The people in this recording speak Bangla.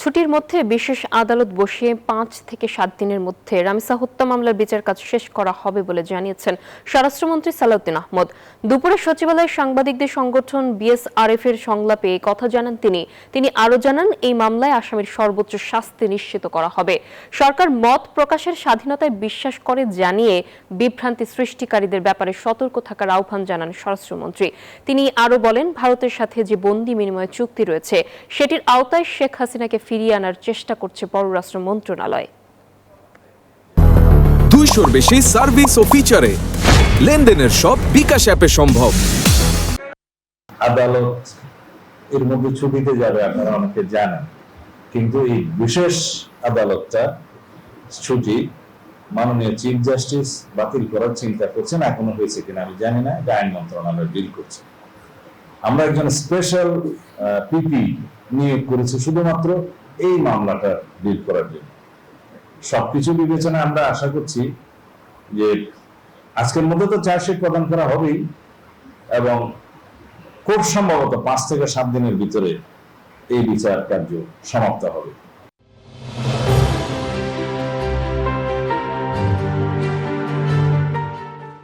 ছুটির মধ্যে বিশেষ আদালত বসিয়ে ৫ থেকে ৭ দিনের মধ্যে রামিসা হত্যা মামলার বিচার কাজ শেষ করা হবে বলে জানিয়েছেন স্বরাষ্ট্রমন্ত্রী সালাউদ্দিন আহমদ। দুপুরে সচিবালয়ে সাংবাদিকদের সংগঠন বিএসআরএফ এর সংলাপে কথা জানান তিনি আরও জানান, এই মামলায় আসামির সর্বোচ্চ শাস্তি নিশ্চিত করা হবে। সরকার মত প্রকাশের স্বাধীনতায় বিশ্বাস করে জানিয়ে বিভ্রান্তি সৃষ্টিকারীদের ব্যাপারে সতর্ক থাকার আহ্বান জানান স্বরাষ্ট্রমন্ত্রী। তিনি আরও বলেন, ভারতের সাথে যে বন্দি বিনিময় চুক্তি রয়েছে সেটির আওতায় শেখ হাসিনাকে ফিরিয়ে আনার চেষ্টা করছে পররাষ্ট্র মন্ত্রণালয়। 200-র বেশি সার্ভিস ও ফিচারে লেনদেনের সব বিকাশ অ্যাপে সম্ভব। আদালত এর মধ্যে ছুটিতে যাবে, আপনারা অনেকে জানেন, কিন্তু এই বিশেষ আদালতটা ছুটি মাননীয় চিফ জাস্টিস বাতিল করার চিন্তা করছেন। এখনো হয়েছে কিনা আমি জানি না, এটা আইন মন্ত্রণালয় ডিল করছে। আমরা একজন স্পেশাল পিপি নিয়োগ করেছি শুধুমাত্র এই মামলাটা ডিল করার জন্য। সবকিছু বিবেচনায় আমরা আশা করছি যে আজকের মধ্যে তো চার্জশিট প্রদান করা হবেই এবং খুব সম্ভবত ৫ থেকে ৭ দিনের ভিতরে এই বিচার কার্য সমাপ্ত হবে।